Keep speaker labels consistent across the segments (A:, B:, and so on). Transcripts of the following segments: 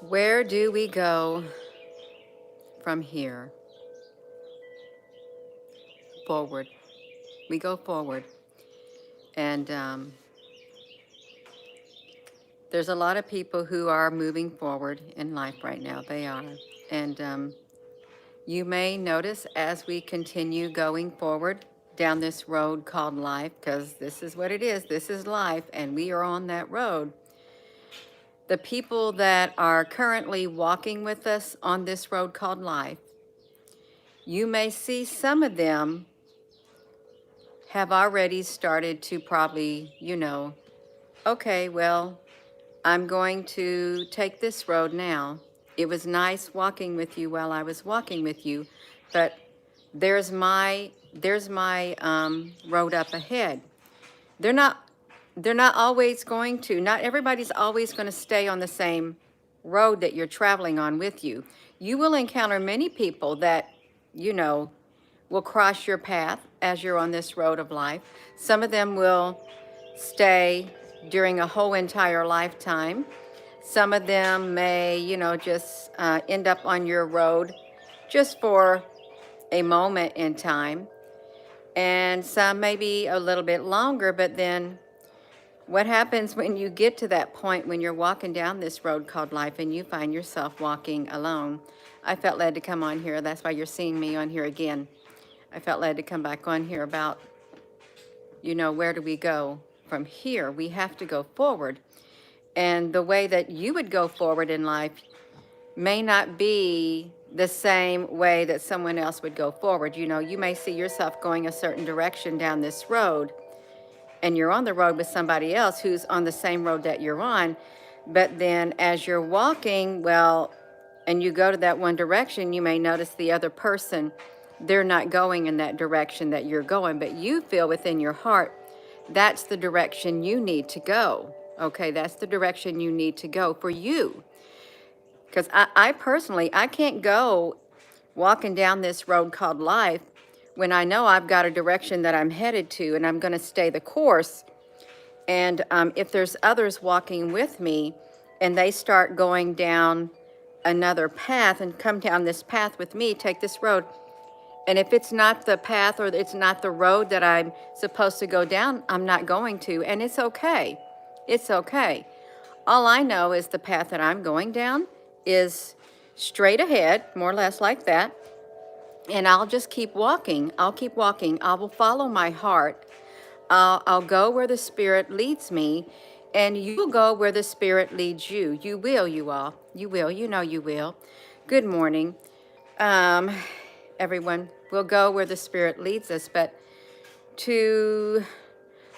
A: Where do we go from here? Forward. We go forward. And there's a lot of people who are moving forward in life right now. They are. And you may notice as we continue going forward down this road called life, because this is what it is. This is life, and we are on that road. The people that are currently walking with us on this road called life, you may see some of them have already started to probably, okay, well, I'm going to take this road now. It was nice walking with you while I was walking with you, but there's my road up ahead. They're not they're not always going to. Not everybody's always going to stay on the same road that you're traveling on with you. You will encounter many people that you know will cross your path as you're on this road of life. Some of them will stay during a whole entire lifetime. Some of them may, just end up on your road just for a moment in time. And some may be a little bit longer, but then what happens when you get to that point when you're walking down this road called life and you find yourself walking alone? I felt led to come on here. That's why you're seeing me on here again. I felt led to come back on here about, where do we go from here? We have to go forward. And the way that you would go forward in life may not be the same way that someone else would go forward. You may see yourself going a certain direction down this road, and you're on the road with somebody else who's on the same road that you're on. But then as you're walking, and you go to that one direction, you may notice the other person, they're not going in that direction that you're going, but you feel within your heart, that's the direction you need to go. Okay, that's the direction you need to go for you. Because I personally, I can't go walking down this road called life when I know I've got a direction that I'm headed to and I'm going to stay the course. And if there's others walking with me and they start going down another path and come down this path with me, take this road, and if it's not the path or it's not the road that I'm supposed to go down, I'm not going to, and it's okay. It's okay. All I know is the path that I'm going down is straight ahead, more or less like that, and I'll just keep walking. I'll keep walking. I will follow my heart. I'll go where the Spirit leads me, and you'll go where the Spirit leads you. You will, you all. You will. You will. Good morning, everyone. We'll go where the Spirit leads us, but to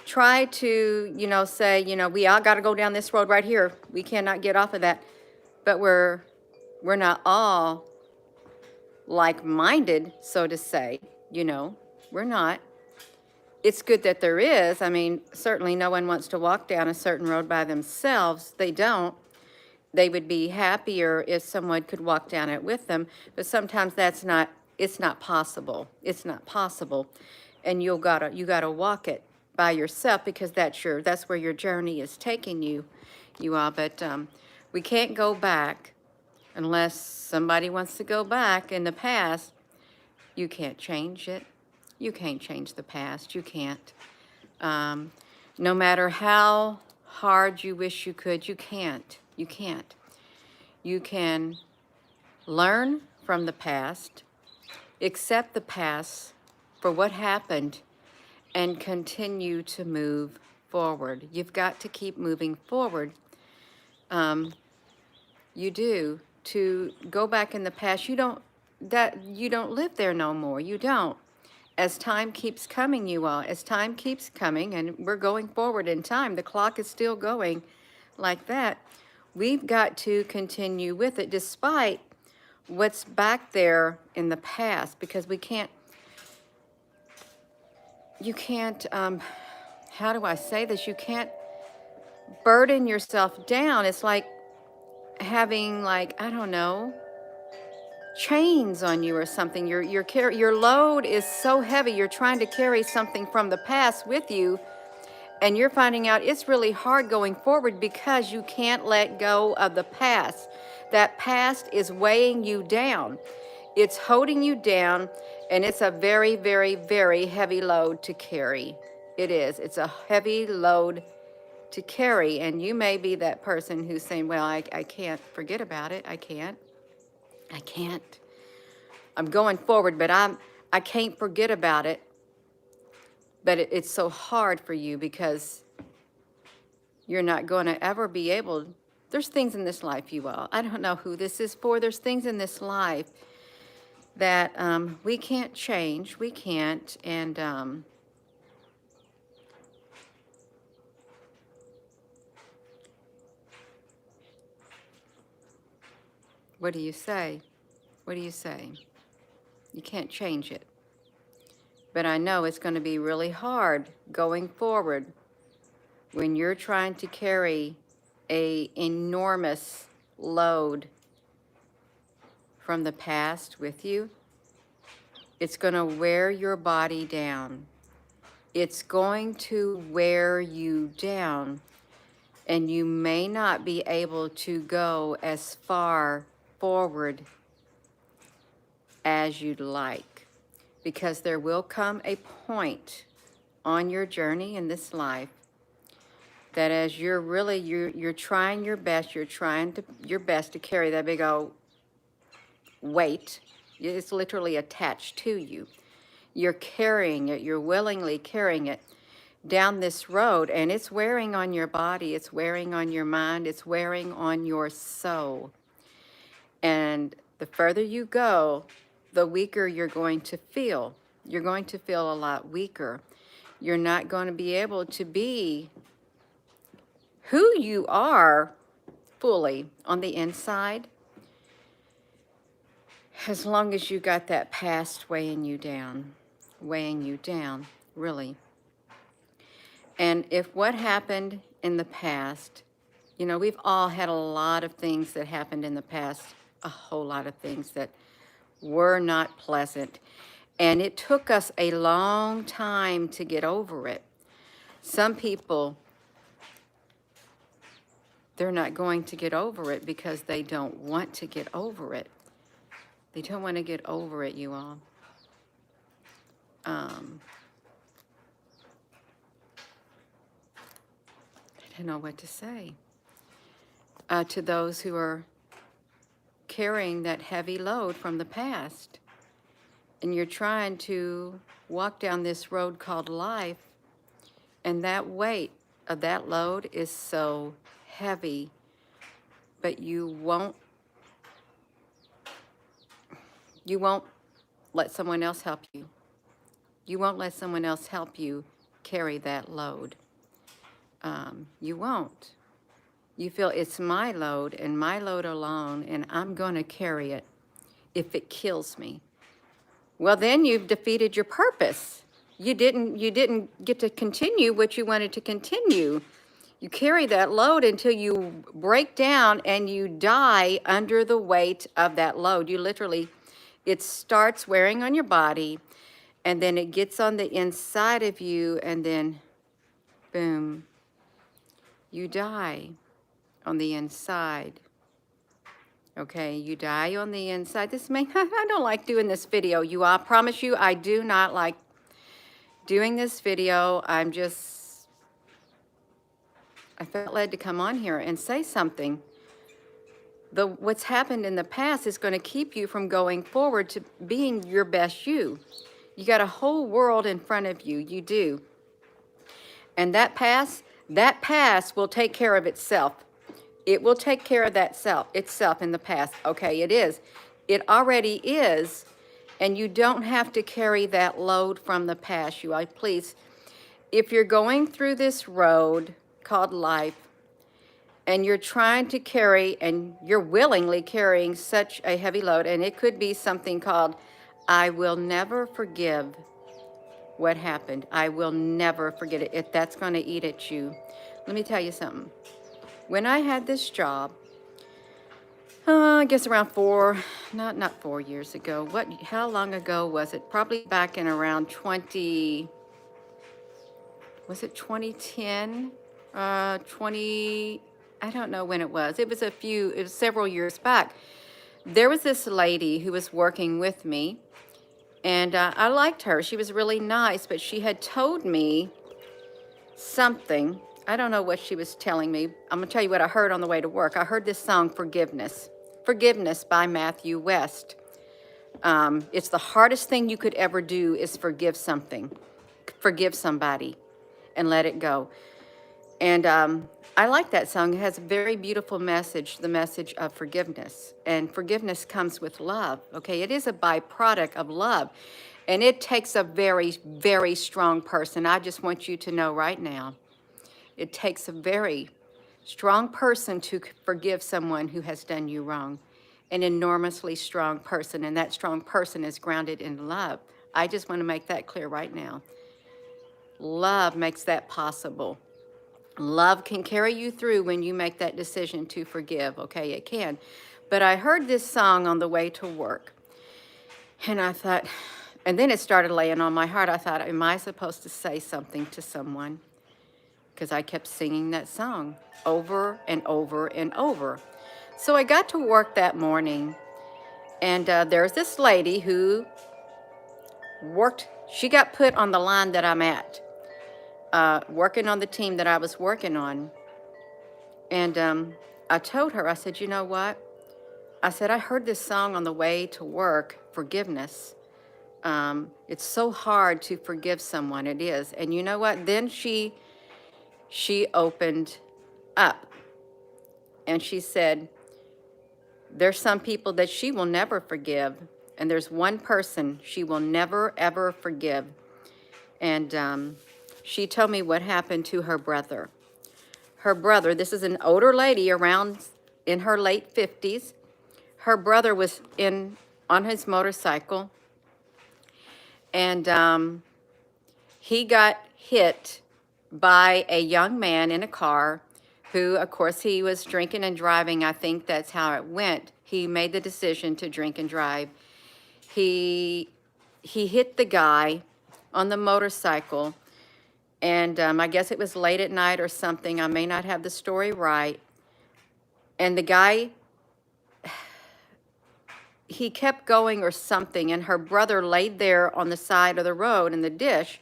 A: try to, say, we all got to go down this road right here. We cannot get off of that. But we're not all like-minded, so to say, we're not. It's good that there is. I mean, certainly no one wants to walk down a certain road by themselves. They don't. They would be happier if someone could walk down it with them. But sometimes it's not possible. It's not possible. And you gotta walk it by yourself because that's where your journey is taking you, But we can't go back unless somebody wants to go back in the past. You can't change it. You can't change the past. You can't. No matter how hard you wish you could, you can't. You can't. You can learn from the past, accept the past for what happened, and continue to move forward. You've got to keep moving forward. You do. To go back in the past, you don't live there no more. You don't. As time keeps coming, as time keeps coming, and we're going forward in time, the clock is still going like that. We've got to continue with it despite what's back there in the past, because you can't, how do I say this? You can't burden yourself down. It's like having, I don't know, chains on you or something. Your load is so heavy. You're trying to carry something from the past with you, And you're finding out it's really hard going forward because you can't let go of the past. That past is weighing you down. It's holding you down, and it's a very, very, very heavy load to carry. It is. It's a heavy load to carry. And you may be that person who's saying, well, I can't forget about it. I can't. I can't. I'm going forward, but I can't forget about it. But it's so hard for you because you're not going to ever be able. There's things in this life, you all. I don't know who this is for. There's things in this life that we can't change. We can't. And what do you say? What do you say? You can't change it. But I know it's going to be really hard going forward when you're trying to carry a enormous load from the past with you. It's going to wear your body down. It's going to wear you down, and you may not be able to go as far forward as you'd like, because there will come a point on your journey in this life that as you're really, you're trying your best, you're trying your best to carry that big old weight. It's literally attached to you. You're carrying it, you're willingly carrying it down this road, and it's wearing on your body, it's wearing on your mind, it's wearing on your soul. And the further you go, the weaker you're going to feel. You're going to feel a lot weaker. You're not going to be able to be who you are fully on the inside as long as you got that past weighing you down, really. And if what happened in the past, you know, we've all had a lot of things that happened in the past, a whole lot of things that were not pleasant. And it took us a long time to get over it. Some people, they're not going to get over it because they don't want to get over it. They don't want to get over it, you all. I don't know what to say to those who are carrying that heavy load from the past. And you're trying to walk down this road called life, and that weight of that load is so heavy, but you won't let someone else help you. You won't let someone else help you carry that load. You won't. You feel it's my load and my load alone, and I'm going to carry it if it kills me. Well, then you've defeated your purpose. You didn't get to continue what you wanted to continue. You carry that load until you break down and you die under the weight of that load. You literally, it starts wearing on your body, and then it gets on the inside of you, and then boom, you die on the inside. Okay, you die on the inside. I don't like doing this video, you all. I promise you, I do not like doing this video. I felt led to come on here and say something. What's happened in the past is going to keep you from going forward to being your best you. You got a whole world in front of you. You do. And that past will take care of itself. It will take care of itself in the past. Okay, it is. It already is. And you don't have to carry that load from the past, you all. Please, if you're going through this road called life, and you're trying to carry, and you're willingly carrying such a heavy load, and it could be something called, I will never forgive what happened. I will never forget it. If that's going to eat at you. Let me tell you something. When I had this job, I guess around not 4 years ago. How long ago was it? Probably back in around was it 2010? 20, I don't know when it was. It was several years back. There was this lady who was working with me, and I liked her. She was really nice, but she had told me something. I don't know what she was telling me. I'm going to tell you what I heard on the way to work. I heard this song, Forgiveness. Forgiveness by Matthew West. It's the hardest thing you could ever do is forgive somebody, and let it go. And I like that song. It has a very beautiful message, the message of forgiveness. And forgiveness comes with love, okay? It is a byproduct of love. And it takes a very, very strong person. I just want you to know right now, it takes a very strong person to forgive someone who has done you wrong. An enormously strong person, and that strong person is grounded in love. I just want to make that clear right now. Love makes that possible. Love can carry you through when you make that decision to forgive, okay? It can. But I heard this song on the way to work, and I thought, and then it started laying on my heart. I thought, am I supposed to say something to someone? Because I kept singing that song over and over and over. So I got to work that morning, and there's this lady who worked, she got put on the line that I'm at, working on the team that I was working on. And I told her, I said, you know what? I said, I heard this song on the way to work, Forgiveness. It's so hard to forgive someone, it is. And you know what? Then she opened up, and she said, there's some people that she will never forgive, and there's one person she will never, ever forgive. And she told me what happened to her brother. Her brother, this is an older lady around in her late 50s. Her brother was on his motorcycle, and he got hit by a young man in a car who, of course, he was drinking and driving. I think that's how it went. He made the decision to drink and drive. He hit the guy on the motorcycle, and I guess it was late at night or something. I may not have the story right. And the guy, he kept going or something, and her brother laid there on the side of the road in the ditch,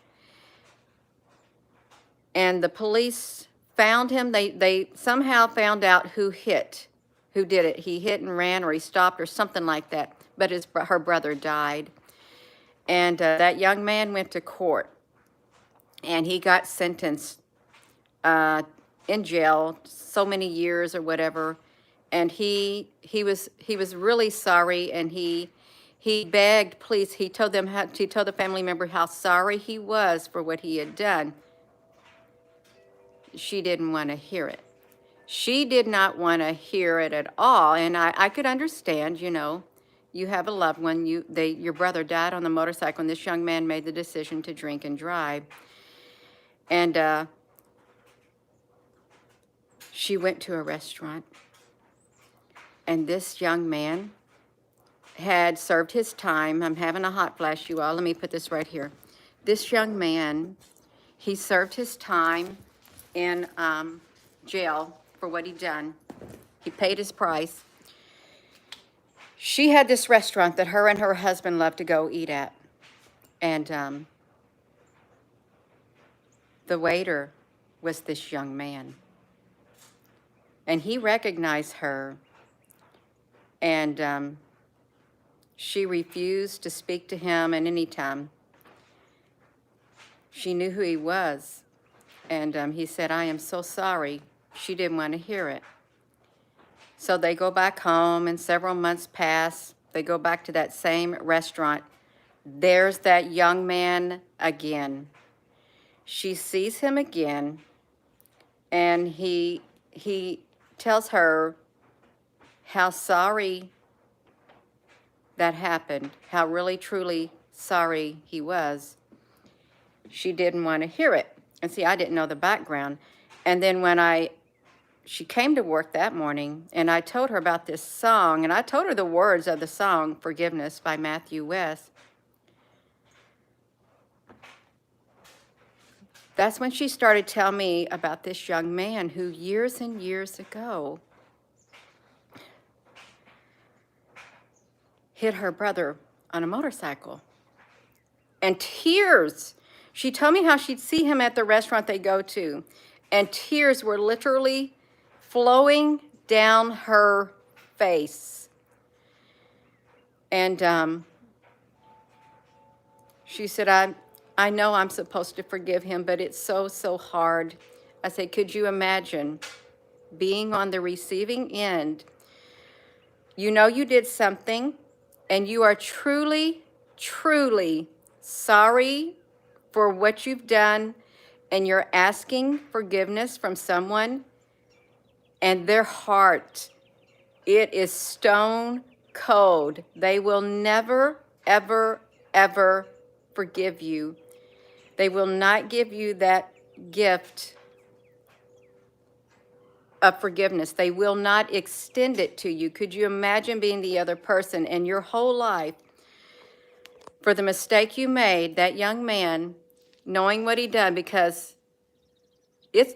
A: and the police found him. They somehow found out who did it. He hit and ran, or he stopped, or something like that. But her brother died. And that young man went to court, and he got sentenced in jail so many years or whatever. And he was really sorry, and he begged, please. He told the family member how sorry he was for what he had done. She didn't want to hear it. She did not want to hear it at all. And I could understand, you know, you have a loved one, your brother died on the motorcycle, and this young man made the decision to drink and drive. And she went to a restaurant, and this young man had served his time. I'm having a hot flash, you all. Let me put this right here. This young man, he served his time in jail for what he'd done. He paid his price. She had this restaurant that her and her husband loved to go eat at. And the waiter was this young man. And he recognized her, and she refused to speak to him at any time. She knew who he was, and he said, I am so sorry. She didn't want to hear it. So they go back home, and several months pass. They go back to that same restaurant. There's that young man again. She sees him again, and he tells her how sorry that happened, how really, truly sorry he was. She didn't want to hear it. And see, I didn't know the background. And then when she came to work that morning, and I told her about this song, and I told her the words of the song, Forgiveness by Matthew West. That's when she started telling me about this young man who years and years ago hit her brother on a motorcycle. And tears. She told me how she'd see him at the restaurant they go to, and tears were literally flowing down her face. And she said, I know I'm supposed to forgive him, but it's so, so hard. I said, could you imagine being on the receiving end? You know you did something, and you are truly, truly sorry for what you've done, and you're asking forgiveness from someone, and their heart, it is stone cold. They will never, ever, ever forgive you. They will not give you that gift of forgiveness. They will not extend it to you. Could you imagine being the other person and your whole life for the mistake you made, that young man, knowing what he done? Because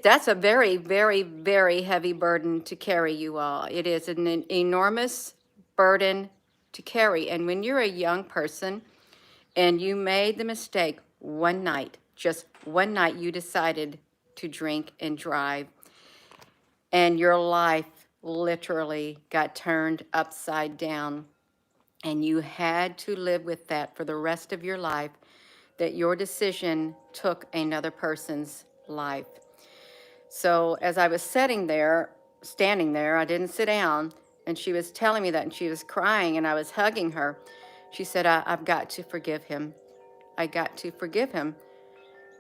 A: that's a very, very, very heavy burden to carry, you all. It is an enormous burden to carry. And when you're a young person and you made the mistake one night, just one night, you decided to drink and drive, and your life literally got turned upside down, and you had to live with that for the rest of your life, that your decision took another person's life. So as I was standing there, I didn't sit down, and she was telling me that, and she was crying, and I was hugging her. She said, I've got to forgive him. I got to forgive him.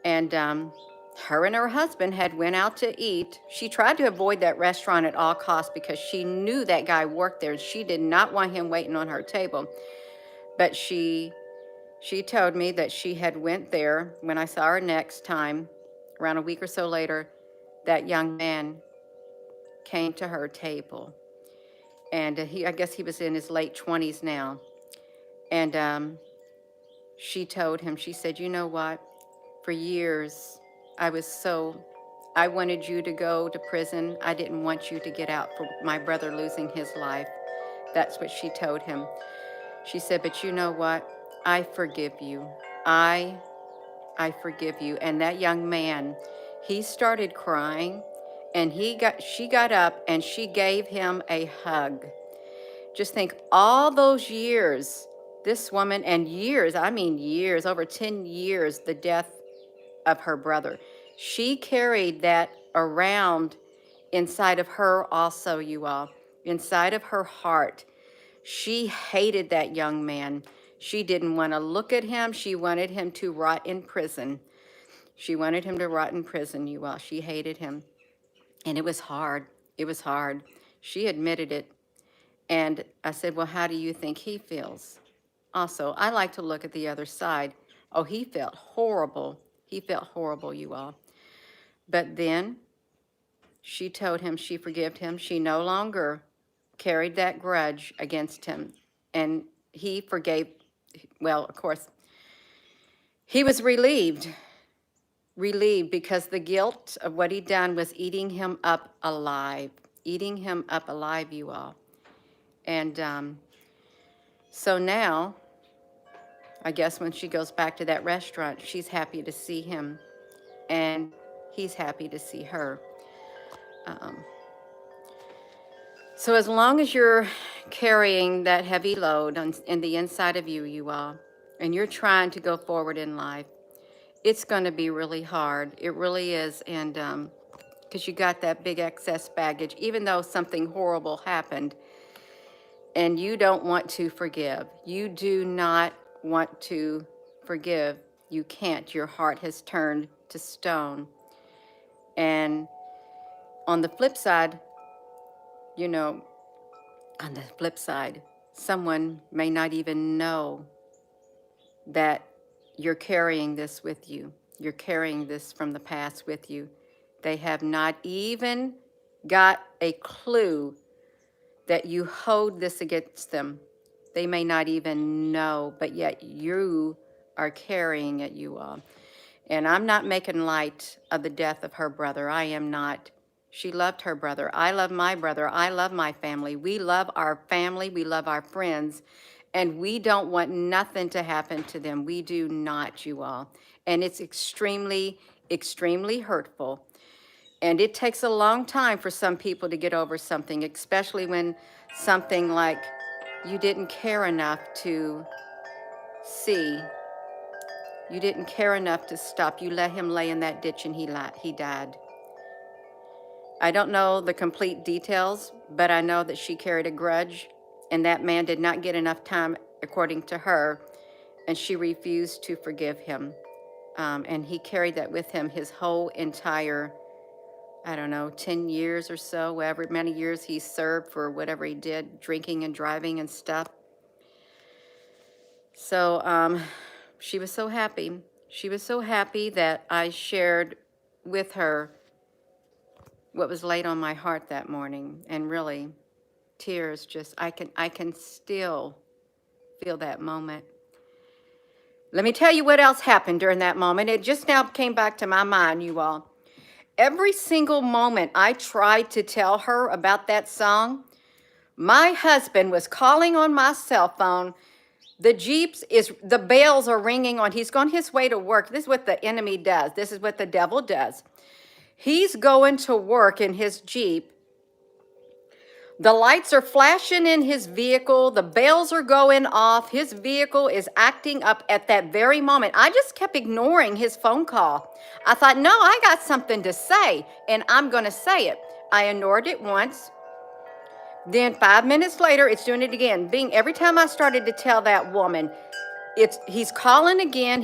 A: And her and her husband had went out to eat. She tried to avoid that restaurant at all costs because she knew that guy worked there, and she did not want him waiting on her table. But she told me that she had went there. When I saw her next time, around a week or so later, that young man came to her table. And I guess he was in his late 20s now. And she told him, she said, you know what? For years, I wanted you to go to prison. I didn't want you to get out for my brother losing his life. That's what she told him. She said, but you know what? I forgive you. I forgive you. And that young man, he started crying, and she got up and she gave him a hug. Just think, all those years, this woman, and years, I mean years, over 10 years, the death of her brother. She carried that around inside of her also, you all, inside of her heart. She hated that young man. She didn't want to look at him. She wanted him to rot in prison. She wanted him to rot in prison, you all. She hated him. And it was hard. It was hard. She admitted it. And I said, well, how do you think he feels? Also, I like to look at the other side. Oh, he felt horrible. He felt horrible, you all. But then she told him she forgave him. She no longer carried that grudge against him. And he forgave, well, of course, he was relieved because the guilt of what he'd done was eating him up alive, you all. And so now, I guess when she goes back to that restaurant, she's happy to see him, and he's happy to see her. So as long as you're carrying that heavy load in the inside of you, you all, and you're trying to go forward in life, it's going to be really hard. It really is. And because you got that big excess baggage, even though something horrible happened, and you don't want to forgive. You do not want to forgive. You can't. Your heart has turned to stone. And on the flip side, someone may not even know that you're carrying this with you. You're carrying this from the past with you. They have not even got a clue that you hold this against them. They may not even know, but yet you are carrying it, you all. And I'm not making light of the death of her brother. I am not. She loved her brother. I love my brother. I love my family. We love our family. We love our friends. And we don't want nothing to happen to them. We do not, you all. And it's extremely, extremely hurtful. And it takes a long time for some people to get over something, especially when something like you didn't care enough to see. You didn't care enough to stop. You let him lay in that ditch and he died. I don't know the complete details, but I know that she carried a grudge, and that man did not get enough time, according to her, and she refused to forgive him. And he carried that with him his whole entire, I don't know, 10 years or so, whatever many years he served for whatever he did, drinking and driving and stuff. So she was so happy. She was so happy that I shared with her what was laid on my heart that morning. And really, tears just, I can still feel that moment. Let me tell you what else happened during that moment. It just now came back to my mind, you all. Every single moment I tried to tell her about that song, my husband was calling on my cell phone. The bells are ringing on. He's gone his way to work. This is what the enemy does. This is what the devil does. He's going to work in his Jeep. The lights are flashing in his vehicle. The bells are going off. His vehicle is acting up at that very moment. I just kept ignoring his phone call. I thought, no, I got something to say, and I'm going to say it. I ignored it once. Then 5 minutes later, it's doing it again. Every time I started to tell that woman, he's calling again,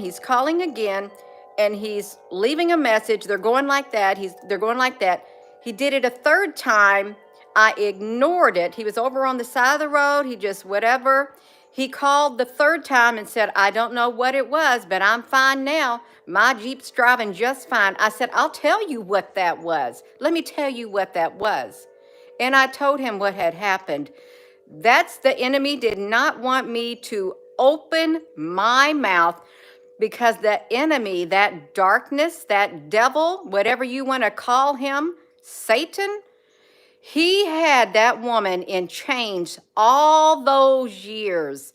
A: and he's leaving a message. They're going like that. They're going like that. He did it a third time. I ignored it. He was over on the side of the road. He just whatever. He called the third time and said, I don't know what it was, but I'm fine now. My Jeep's driving just fine. I said, I'll tell you what that was. Let me tell you what that was. And I told him what had happened. That's the enemy did not want me to open my mouth, because the enemy, that darkness, that devil, whatever you want to call him, Satan, he had that woman in chains all those years,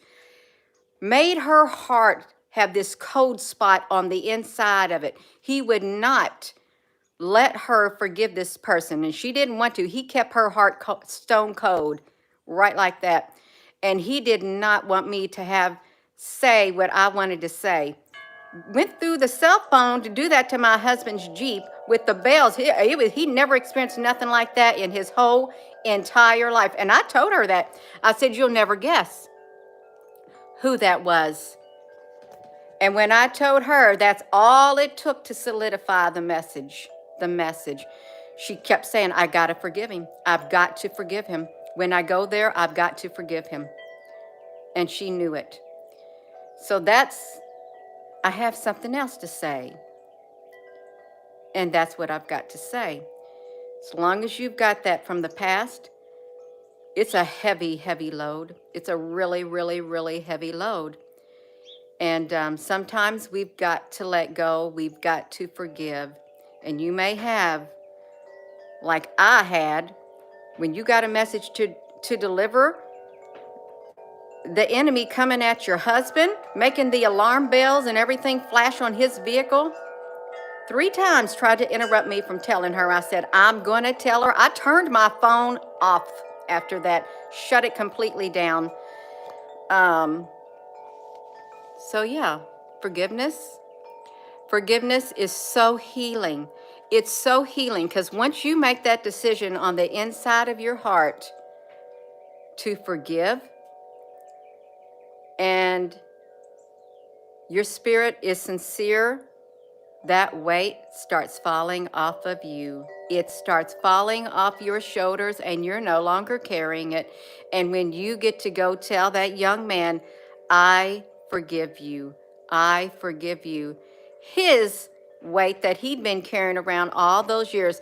A: made her heart have this cold spot on the inside of it. He would not let her forgive this person, and she didn't want to. He kept her heart stone cold, right like that. And he did not want me to say what I wanted to say. Went through the cell phone to do that to my husband's Jeep with the bells. He never experienced nothing like that in his whole entire life. And I told her that. I said, you'll never guess who that was. And when I told her, that's all it took to solidify the message. She kept saying, I got to forgive him. I've got to forgive him. When I go there, I've got to forgive him. And she knew it. So I have something else to say. And that's what I've got to say. As long as you've got that from the past, it's a heavy, heavy load. It's a really, really, really heavy load. And sometimes we've got to let go. We've got to forgive. And you may have, like I had, when you got a message to deliver, the enemy coming at your husband, making the alarm bells and everything flash on his vehicle. 3 times tried to interrupt me from telling her. I said, I'm going to tell her. I turned my phone off after that, shut it completely down. So yeah, forgiveness is so healing. It's so healing, because once you make that decision on the inside of your heart to forgive, and your spirit is sincere, that weight starts falling off of you. It starts falling off your shoulders, and you're no longer carrying it. And when you get to go tell that young man, I forgive you, I forgive you, his weight that he'd been carrying around all those years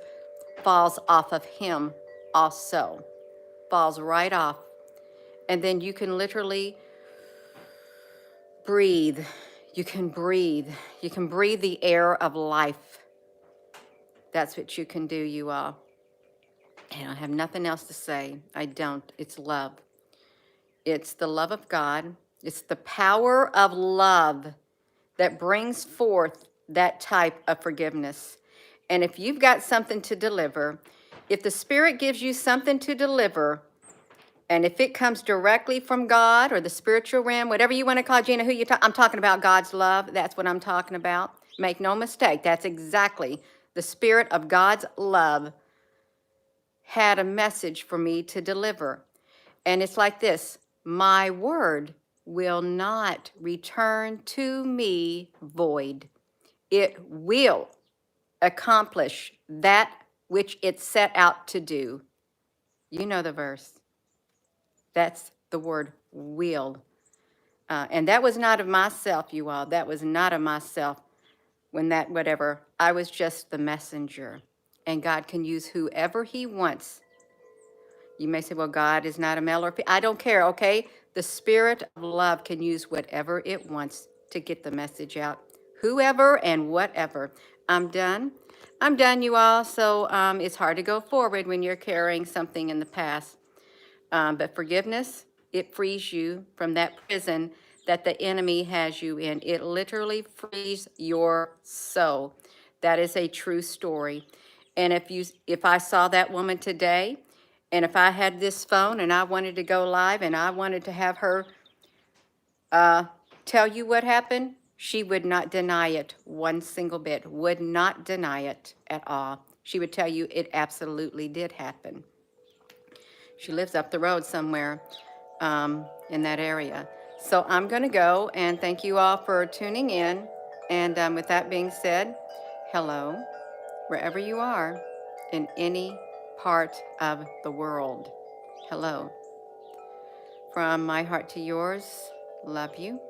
A: falls off of him also. Falls right off. And then you can literally breathe. You can breathe. You can breathe the air of life. That's what you can do, you all. And I have nothing else to say. I don't. It's love. It's the love of God. It's the power of love that brings forth that type of forgiveness. And if you've got something to deliver, if the Spirit gives you something to deliver, and if it comes directly from God or the spiritual realm, whatever you want to call it, Gina, I'm talking about God's love. That's what I'm talking about. Make no mistake. That's exactly the Spirit of God's love had a message for me to deliver. And it's like this: my word will not return to me void. It will accomplish that which it set out to do. You know the verse. That's the word will. And that was not of myself, you all. That was not of myself when that, whatever. I was just the messenger. And God can use whoever he wants. You may say, well, God is not a male or female. I don't care, okay? The Spirit of love can use whatever it wants to get the message out. Whoever and whatever. I'm done. I'm done, you all. So it's hard to go forward when you're carrying something in the past. But forgiveness, it frees you from that prison that the enemy has you in. It literally frees your soul. That is a true story. And if I saw that woman today, and if I had this phone and I wanted to go live and I wanted to have her tell you what happened, she would not deny it one single bit, would not deny it at all. She would tell you it absolutely did happen. She lives up the road somewhere in that area. So I'm going to go and thank you all for tuning in. And with that being said, hello, wherever you are in any part of the world. Hello. From my heart to yours, love you.